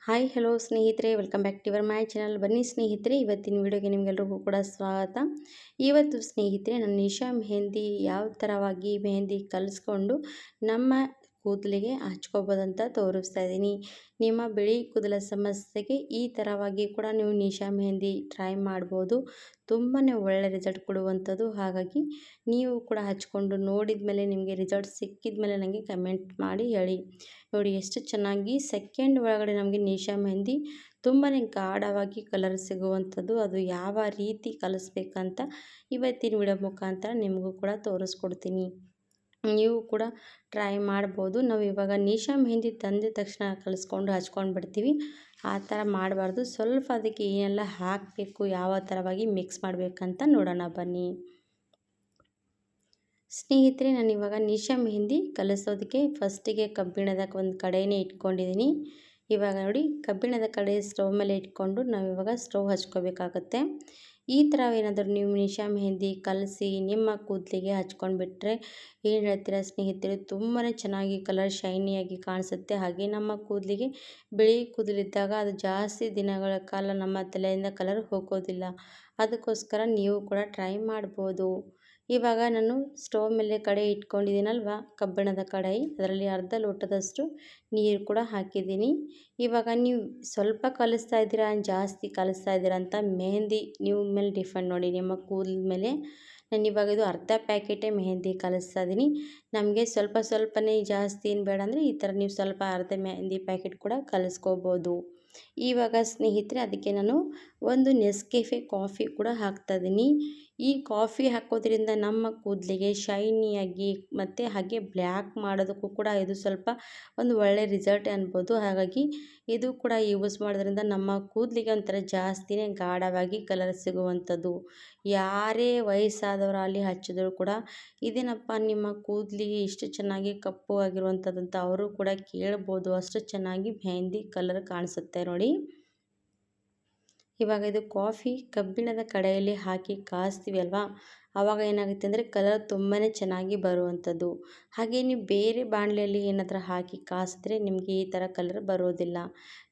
Hi hello ಸ್ನೇಹಿತರೆ, welcome back to your my channel. ಬನ್ನಿ ಸ್ನೇಹಿತರೆ, ಇವತ್ತಿನ ವಿಡಿಯೋಗೆ ನಿಮಗೆಲ್ಲರಿಗೂ ಕೂಡ ಸ್ವಾಗತ. ಇವತ್ತು ಸ್ನೇಹಿತರೆ ನಾನು ನಿಶಾ ಮೆಹಂದಿ ಯಾವ ಥರವಾಗಿ ಮೆಹಂದಿ ಕಲಿಸ್ಕೊಂಡು ನಮ್ಮ ಕೂದಲಿಗೆ ಹಚ್ಕೋಬೋದಂತ ತೋರಿಸ್ತಾ ಇದ್ದೀನಿ. ನಿಮ್ಮ ಬಿಳಿ ಕೂದಲ ಸಮಸ್ಯೆಗೆ ಈ ಥರವಾಗಿ ಕೂಡ ನೀವು ನಿಶಾ ಮೆಹಂದಿ ಟ್ರೈ ಮಾಡ್ಬೋದು. ತುಂಬಾ ಒಳ್ಳೆ ರಿಸಲ್ಟ್ ಕೊಡುವಂಥದ್ದು. ಹಾಗಾಗಿ ನೀವು ಕೂಡ ಹಚ್ಕೊಂಡು ನೋಡಿದ ಮೇಲೆ ನಿಮಗೆ ರಿಸಲ್ಟ್ ಸಿಕ್ಕಿದ ಮೇಲೆ ನನಗೆ ಕಮೆಂಟ್ ಮಾಡಿ ಹೇಳಿ. ನೋಡಿ ಎಷ್ಟು ಚೆನ್ನಾಗಿ ಸೆಕೆಂಡ್ ಒಳಗಡೆ ನಮಗೆ ನಿಶಾ ಮೆಹಂದಿ ತುಂಬಾ ಗಾಢವಾಗಿ ಕಲರ್ ಸಿಗುವಂಥದ್ದು. ಅದು ಯಾವ ರೀತಿ ಕಲಿಸ್ಬೇಕಂತ ಇವತ್ತಿನ ವಿಡಿಯೋ ಮುಖಾಂತರ ನಿಮಗೂ ಕೂಡ ತೋರಿಸ್ಕೊಡ್ತೀನಿ. ನೀವು ಕೂಡ ಟ್ರೈ ಮಾಡ್ಬೋದು. ನಾವು ಇವಾಗ ನಿಶಾ ಮೆಹಂದಿ ತಂದ ತಕ್ಷಣ ಕಲಿಸ್ಕೊಂಡು ಹಚ್ಕೊಂಡು ಬಿಡ್ತೀವಿ. ಆ ಥರ ಮಾಡಬಾರ್ದು. ಸ್ವಲ್ಪ ಅದಕ್ಕೆ ಏನೆಲ್ಲ ಹಾಕಬೇಕು, ಯಾವ ಥರವಾಗಿ ಮಿಕ್ಸ್ ಮಾಡಬೇಕಂತ ನೋಡೋಣ ಬನ್ನಿ ಸ್ನೇಹಿತರೆ. ನಾನು ಇವಾಗ ನಿಶಾ ಮೆಹಂದಿ ಕಲಿಸೋದಕ್ಕೆ ಫಸ್ಟಿಗೆ ಕಬ್ಬಿಣದ ಒಂದು ಕಡೆಯೇ ಇಟ್ಕೊಂಡಿದ್ದೀನಿ. ಇವಾಗ ನೋಡಿ, ಕಬ್ಬಿಣದ ಕಡೆ ಸ್ಟವ್ ಮೇಲೆ ಇಟ್ಕೊಂಡು ನಾವು ಇವಾಗ ಸ್ಟವ್ ಹಚ್ಕೋಬೇಕಾಗತ್ತೆ. ಈ ಥರ ಏನಾದರೂ ನೀವು ನಿಶಾ ಮೆಹಂದಿ ಕಲಸಿ ನಿಮ್ಮ ಕೂದಲಿಗೆ ಹಚ್ಕೊಂಡು ಬಿಟ್ಟರೆ ಏನು ಹೇಳ್ತೀರಾ ಸ್ನೇಹಿತರೆ, ತುಂಬಾ ಚೆನ್ನಾಗಿ ಕಲರ್ ಶೈನಿಯಾಗಿ ಕಾಣಿಸುತ್ತೆ. ಹಾಗೆ ನಮ್ಮ ಕೂದಲಿಗೆ ಬಿಳಿ ಕೂದಲಿದ್ದಾಗ ಅದು ಜಾಸ್ತಿ ದಿನಗಳ ಕಾಲ ನಮ್ಮ ತಲೆಯಿಂದ ಕಲರ್ ಹೋಗೋದಿಲ್ಲ. ಅದಕ್ಕೋಸ್ಕರ ನೀವು ಕೂಡ ಟ್ರೈ ಮಾಡ್ಬೋದು. ಇವಾಗ ನಾನು ಸ್ಟವ್ ಮೇಲೆ ಕಡಾಯಿ ಇಟ್ಕೊಂಡಿದ್ದೀನಲ್ವ, ಕಬ್ಬಿಣದ ಕಡಾಯಿ, ಅದರಲ್ಲಿ ಅರ್ಧ ಲೋಟದಷ್ಟು ನೀರು ಕೂಡ ಹಾಕಿದ್ದೀನಿ. ಇವಾಗ ನೀವು ಸ್ವಲ್ಪ ಕಲಿಸ್ತಾ ಇದ್ದೀರಾ, ಜಾಸ್ತಿ ಕಲಿಸ್ತಾ ಇದ್ದೀರಾ ಅಂತ ಮೆಹಂದಿ ನೀವು ಮೇಲೆ ಡಿಪೆಂಡ್ ನೋಡಿ, ನಿಮ್ಮ ಕೂದಲ ಮೇಲೆ. ನಾನು ಇವಾಗ ಇದು ಅರ್ಧ ಪ್ಯಾಕೆಟೇ ಮೆಹಂದಿ ಕಲಿಸ್ತಾ ಇದ್ದೀನಿ. ನಮಗೆ ಸ್ವಲ್ಪ ಸ್ವಲ್ಪನೇ, ಜಾಸ್ತಿ ಏನು ಬೇಡ ಅಂದರೆ ಈ ಥರ ನೀವು ಸ್ವಲ್ಪ ಅರ್ಧ ಮೆಹಂದಿ ಪ್ಯಾಕೆಟ್ ಕೂಡ ಕಲಿಸ್ಕೋಬೋದು. ಇವಾಗ ಸ್ನೇಹಿತರೆ ಅದಕ್ಕೆ ನಾನು ಒಂದು ನೆಸ್ಕೆಫೆ ಕಾಫಿ ಕೂಡ ಹಾಕ್ತಾಯಿದ್ದೀನಿ. ಈ ಕಾಫಿ ಹಾಕೋದ್ರಿಂದ ನಮ್ಮ ಕೂದಲಿಗೆ ಶೈನಿಯಾಗಿ ಮತ್ತು ಹಾಗೆ ಬ್ಲ್ಯಾಕ್ ಮಾಡೋದಕ್ಕೂ ಕೂಡ ಇದು ಸ್ವಲ್ಪ ಒಂದು ಒಳ್ಳೆ ರಿಸಲ್ಟ್ ಅನ್ಬೋದು. ಹಾಗಾಗಿ ಇದು ಕೂಡ ಯೂಸ್ ಮಾಡೋದ್ರಿಂದ ನಮ್ಮ ಕೂದಲಿಗೆ ಒಂಥರ ಜಾಸ್ತಿನೇ ಗಾಢವಾಗಿ ಕಲರ್ ಸಿಗುವಂಥದ್ದು. ಯಾರೇ ವಯಸ್ಸಾದವರಲ್ಲಿ ಹಚ್ಚಿದ್ರು ಕೂಡ ಇದೇನಪ್ಪ ನಿಮ್ಮ ಕೂದಲಿಗೆ ಇಷ್ಟು ಚೆನ್ನಾಗಿ ಕಪ್ಪು ಆಗಿರುವಂಥದ್ದು ಅಂತ ಅವರು ಕೂಡ ಕೇಳ್ಬೋದು. ಅಷ್ಟು ಚೆನ್ನಾಗಿ ಮೆಹಂದಿ ಕಲರ್ ಕಾಣಿಸುತ್ತೆ ನೋಡಿ. ಇವಾಗ ಇದು ಕಾಫಿ ಕಬ್ಬಿಣದ ಕಡಾಯಲ್ಲಿ ಹಾಕಿ ಕಾಯಿಸ್ತೀವಿ ಅಲ್ವಾ, ಆವಾಗ ಏನಾಗುತ್ತೆ ಅಂದರೆ ಕಲರ್ ತುಂಬಾ ಚೆನ್ನಾಗಿ ಬರುವಂಥದ್ದು. ಹಾಗೆ ನೀವು ಬೇರೆ ಬಾಣಲೆಯಲ್ಲಿ ಏನಾದರೂ ಹಾಕಿ ಕಾಯಿಸಿದ್ರೆ ನಿಮಗೆ ಈ ಥರ ಕಲರ್ ಬರೋದಿಲ್ಲ.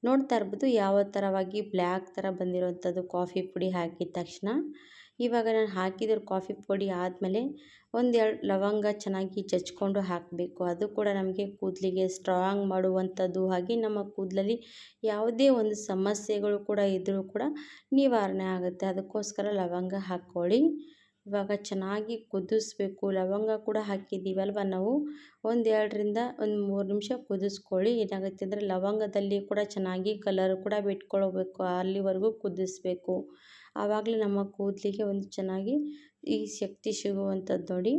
ನೋಡ್ತಾ ಇರ್ಬೋದು ಯಾವ ಥರವಾಗಿ ಬ್ಲ್ಯಾಕ್ ಥರ ಬಂದಿರೋವಂಥದ್ದು ಕಾಫಿ ಪುಡಿ ಹಾಕಿದ ತಕ್ಷಣ. ಇವಾಗ ನಾನು ಹಾಕಿದ್ರು ಕಾಫಿ ಪುಡಿ ಆದಮೇಲೆ ಒಂದೆರಡು ಲವಂಗ ಚೆನ್ನಾಗಿ ಜಜ್ಕೊಂಡು ಹಾಕಬೇಕು. ಅದು ಕೂಡ ನಮಗೆ ಕೂದಲಿಗೆ ಸ್ಟ್ರಾಂಗ್ ಮಾಡುವಂಥದ್ದು. ಹಾಗೆ ನಮ್ಮ ಕೂದಲಲ್ಲಿ ಯಾವುದೇ ಒಂದು ಸಮಸ್ಯೆಗಳು ಕೂಡ ಇದ್ದರೂ ಕೂಡ ನಿವಾರಣೆ ಆಗುತ್ತೆ. ಅದಕ್ಕೋಸ್ಕರ ಲವಂಗ ಹಾಕ್ಕೊಳ್ಳಿ. ಇವಾಗ ಚೆನ್ನಾಗಿ ಕುದಿಸ್ಬೇಕು. ಲವಂಗ ಕೂಡ ಹಾಕಿದ್ದೀವಲ್ವ ನಾವು, ಒಂದು 2ರಿಂದ 3 ನಿಮಿಷ ಕುದಿಸ್ಕೊಳ್ಳಿ. ಏನಾಗುತ್ತೆ ಅಂದರೆ ಲವಂಗದಲ್ಲಿ ಕೂಡ ಚೆನ್ನಾಗಿ ಕಲರ್ ಕೂಡ ಬಿಟ್ಕೊಳ್ಬೇಕು. ಅಲ್ಲಿವರೆಗೂ ಕುದಿಸ್ಬೇಕು. ಆವಾಗಲೇ ನಮ್ಮ ಕೂದಲಿಗೆ ಒಂದು ಚೆನ್ನಾಗಿ ಈ ಶಕ್ತಿ ಸಿಗುವಂಥದ್ದು ನೋಡಿ.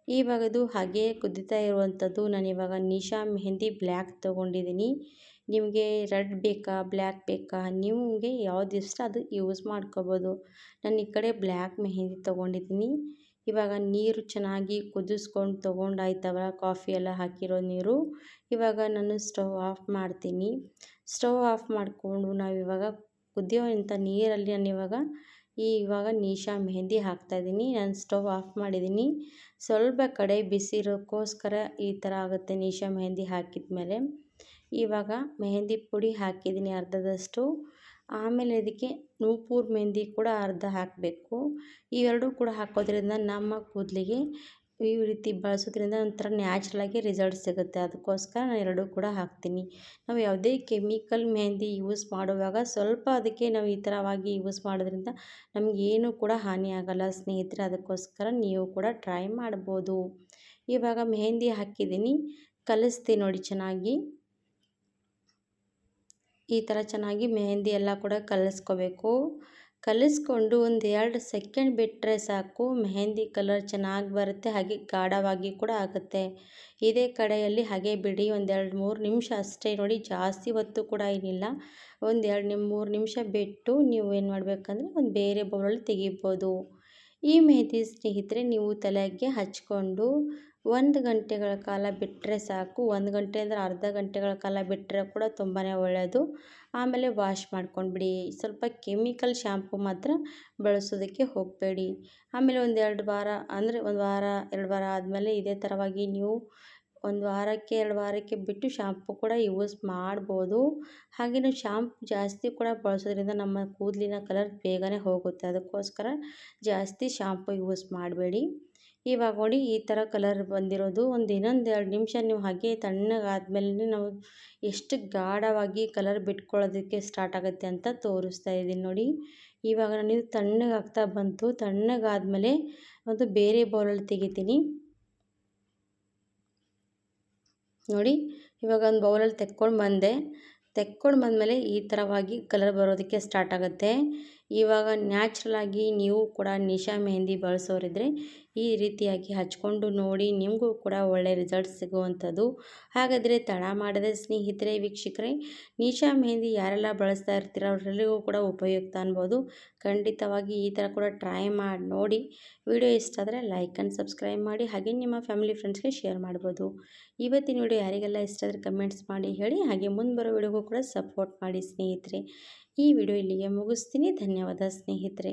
ಇವಾಗ ಇದು ಹಾಗೆ ಕುದೀತಾ ಇರುವಂಥದ್ದು. ನಾನಿವಾಗ ನಿಶಾ ಮೆಹಂದಿ ಬ್ಲ್ಯಾಕ್ ತೊಗೊಂಡಿದ್ದೀನಿ. ನಿಮಗೆ ರೆಡ್ ಬೇಕಾ ಬ್ಲ್ಯಾಕ್ ಬೇಕಾ, ನಿಮಗೆ ಯಾವ್ದು ಇಷ್ಟ ಅದು ಯೂಸ್ ಮಾಡ್ಕೋಬೋದು. ನಾನು ಈ ಕಡೆ ಬ್ಲ್ಯಾಕ್ ಮೆಹಂದಿ ತೊಗೊಂಡಿದ್ದೀನಿ. ಇವಾಗ ನೀರು ಚೆನ್ನಾಗಿ ಕುದಿಸ್ಕೊಂಡು ತೊಗೊಂಡಾಯ್ತವ, ಕಾಫಿ ಎಲ್ಲ ಹಾಕಿರೋ ನೀರು. ಇವಾಗ ನಾನು ಸ್ಟವ್ ಆಫ್ ಮಾಡ್ತೀನಿ. ಸ್ಟವ್ ಆಫ್ ಮಾಡಿಕೊಂಡು ನಾವಿವಾಗ ಕುದಿಯೋ ಇಂಥ ನೀರಲ್ಲಿ ನಾನಿವಾಗ ಇವಾಗ ನಿಶಾ ಮೆಹಂದಿ ಹಾಕ್ತಾಯಿದ್ದೀನಿ. ನಾನು ಸ್ಟವ್ ಆಫ್ ಮಾಡಿದ್ದೀನಿ. ಸ್ವಲ್ಪ ಕಡೆ ಬಿಸಿ ಇರೋಕ್ಕೋಸ್ಕರ ಈ ಥರ ಆಗುತ್ತೆ ನಿಶಾ ಮೆಹಂದಿ ಹಾಕಿದ ಮೇಲೆ. ಇವಾಗ ಮೆಹಂದಿ ಪುಡಿ ಹಾಕಿದ್ದೀನಿ ಅರ್ಧದಷ್ಟು. ಆಮೇಲೆ ಇದಕ್ಕೆ ನೂಪುರ್ ಮೆಹಂದಿ ಕೂಡ ಅರ್ಧ ಹಾಕಬೇಕು. ಇವೆರಡೂ ಕೂಡ ಹಾಕೋದ್ರಿಂದ ನಮ್ಮ ಕೂದಲಿಗೆ ಈ ರೀತಿ ಬಳಸೋದ್ರಿಂದ ಒಂಥರ ನ್ಯಾಚುರಲಾಗಿ ರಿಸಲ್ಟ್ ಸಿಗುತ್ತೆ. ಅದಕ್ಕೋಸ್ಕರ ನಾನು ಎರಡೂ ಕೂಡ ಹಾಕ್ತೀನಿ. ನಾವು ಯಾವುದೇ ಕೆಮಿಕಲ್ ಮೆಹಂದಿ ಯೂಸ್ ಮಾಡುವಾಗ ಸ್ವಲ್ಪ ಅದಕ್ಕೆ ನಾವು ಈ ಥರವಾಗಿ ಯೂಸ್ ಮಾಡೋದ್ರಿಂದ ನಮಗೇನು ಕೂಡ ಹಾನಿ ಆಗೋಲ್ಲ ಸ್ನೇಹಿತರೆ. ಅದಕ್ಕೋಸ್ಕರ ನೀವು ಕೂಡ ಟ್ರೈ ಮಾಡ್ಬೋದು. ಇವಾಗ ಮೆಹಂದಿ ಹಾಕಿದ್ದೀನಿ, ಕಲಿಸ್ತೀನಿ ನೋಡಿ ಚೆನ್ನಾಗಿ. ಈ ಥರ ಚೆನ್ನಾಗಿ ಮೆಹಂದಿ ಎಲ್ಲ ಕೂಡ ಕಲಿಸ್ಕೋಬೇಕು. ಕಲಿಸ್ಕೊಂಡು ಒಂದು 2 ಸೆಕೆಂಡ್ ಬಿಟ್ಟರೆ ಸಾಕು, ಮೆಹಂದಿ ಕಲರ್ ಚೆನ್ನಾಗಿ ಬರುತ್ತೆ. ಹಾಗೆ ಗಾಢವಾಗಿ ಕೂಡ ಆಗುತ್ತೆ. ಇದೇ ಕಡೆಯಲ್ಲಿ ಹಾಗೆ ಬಿಡಿ, ಒಂದು 2-3 ನಿಮಿಷ ಅಷ್ಟೇ ನೋಡಿ, ಜಾಸ್ತಿ ಹೊತ್ತು ಕೂಡ ಏನಿಲ್ಲ. ಒಂದು 2-3 ನಿಮಿಷ ಬಿಟ್ಟು ನೀವು ಏನು ಮಾಡಬೇಕಂದ್ರೆ ಒಂದು ಬೇರೆ ಬೌಲಲ್ಲಿ ತೆಗಿಬೋದು. ಈ ಮೆಹಂದಿ ಸ್ನೇಹಿತರೆ ನೀವು ತಲೆಗೆ ಹಚ್ಕೊಂಡು 1 ಗಂಟೆಗಳ ಕಾಲ ಬಿಟ್ಟರೆ ಸಾಕು. 1 ಗಂಟೆ ಅಂದರೆ ಅರ್ಧ ಗಂಟೆಗಳ ಕಾಲ ಬಿಟ್ಟರೆ ಕೂಡ ತುಂಬಾ ಒಳ್ಳೆಯದು. ಆಮೇಲೆ ವಾಶ್ ಮಾಡ್ಕೊಂಡ್ಬಿಡಿ. ಸ್ವಲ್ಪ ಕೆಮಿಕಲ್ ಶ್ಯಾಂಪು ಮಾತ್ರ ಬಳಸೋದಕ್ಕೆ ಹೋಗಬೇಡಿ. ಆಮೇಲೆ ಒಂದು 2 ವಾರ ಅಂದರೆ 1 ವಾರ 2 ವಾರ ಆದಮೇಲೆ ಇದೇ ಥರವಾಗಿ ನೀವು ಒಂದು ವಾರಕ್ಕೆ 2 ವಾರಕ್ಕೆ ಬಿಟ್ಟು ಶಾಂಪು ಕೂಡ ಯೂಸ್ ಮಾಡ್ಬೋದು. ಹಾಗೆ ನಾವು ಶಾಂಪು ಜಾಸ್ತಿ ಕೂಡ ಬಳಸೋದ್ರಿಂದ ನಮ್ಮ ಕೂದಲಿನ ಕಲರ್ ಬೇಗನೆ ಹೋಗುತ್ತೆ. ಅದಕ್ಕೋಸ್ಕರ ಜಾಸ್ತಿ ಶಾಂಪು ಯೂಸ್ ಮಾಡಬೇಡಿ. ಇವಾಗ ನೋಡಿ ಈ ಥರ ಕಲರ್ ಬಂದಿರೋದು. ಇನ್ನೊಂದು 2 ನಿಮಿಷ ನೀವು ಹಾಗೆ ತಣ್ಣಗಾದ್ಮೇಲೆ ನಾವು ಎಷ್ಟು ಗಾಢವಾಗಿ ಕಲರ್ ಬಿಟ್ಕೊಳ್ಳೋದಕ್ಕೆ ಸ್ಟಾರ್ಟ್ ಆಗುತ್ತೆ ಅಂತ ತೋರಿಸ್ತಾ ಇದ್ದೀನಿ ನೋಡಿ. ಇವಾಗ ನೀವು ತಣ್ಣಗಾಗ್ತಾ ಬಂತು. ತಣ್ಣಗಾದ್ಮೇಲೆ ಒಂದು ಬೇರೆ ಬೌಲಲ್ಲಿ ತೆಗಿತೀನಿ ನೋಡಿ. ಇವಾಗ ಒಂದು ಬೌಲಲ್ಲಿ ತೆಕ್ಕೊಂಡು ಬಂದಮೇಲೆ ಈ ಥರವಾಗಿ ಕಲರ್ ಬರೋದಕ್ಕೆ ಸ್ಟಾರ್ಟ್ ಆಗುತ್ತೆ. ಇವಾಗ ನ್ಯಾಚುರಲಾಗಿ ನೀವು ಕೂಡ ನಿಶಾ ಮೆಹಂದಿ ಬಳಸೋರಿದ್ರೆ ಈ ರೀತಿಯಾಗಿ ಹಚ್ಕೊಂಡು ನೋಡಿ, ನಿಮಗೂ ಕೂಡ ಒಳ್ಳೆಯ ರಿಸಲ್ಟ್ ಸಿಗುವಂಥದ್ದು. ಹಾಗಾದರೆ ತಡ ಮಾಡದೆ ಸ್ನೇಹಿತರೆ, ವೀಕ್ಷಕರೇ, ನಿಶಾ ಮೆಹಂದಿ ಯಾರೆಲ್ಲ ಬಳಸ್ತಾ ಇರ್ತೀರ ಅವರೆಲ್ಲರಿಗೂ ಕೂಡ ಉಪಯುಕ್ತ ಅನ್ಬೋದು. ಖಂಡಿತವಾಗಿ ಈ ಥರ ಕೂಡ ಟ್ರೈ ಮಾಡಿ ನೋಡಿ. ವಿಡಿಯೋ ಇಷ್ಟ ಆದರೆ ಲೈಕ್ ಆ್ಯಂಡ್ ಸಬ್ಸ್ಕ್ರೈಬ್ ಮಾಡಿ. ಹಾಗೆ ನಿಮ್ಮ ಫ್ಯಾಮಿಲಿ ಫ್ರೆಂಡ್ಸ್ಗೆ ಶೇರ್ ಮಾಡ್ಬೋದು. ಇವತ್ತಿನ ವಿಡಿಯೋ ಯಾರಿಗೆಲ್ಲ ಇಷ್ಟ ಆದರೆ ಕಮೆಂಟ್ಸ್ ಮಾಡಿ ಹೇಳಿ. ಹಾಗೆ ಮುಂದೆ ಬರೋ ವಿಡಿಯೋಗೂ ಕೂಡ ಸಪೋರ್ಟ್ ಮಾಡಿ ಸ್ನೇಹಿತರೆ. ಈ ವಿಡಿಯೋ ಇಲ್ಲಿಗೆ ಮುಗಿಸ್ತೀನಿ. ಧನ್ಯವಾದ ಸ್ನೇಹಿತರೆ.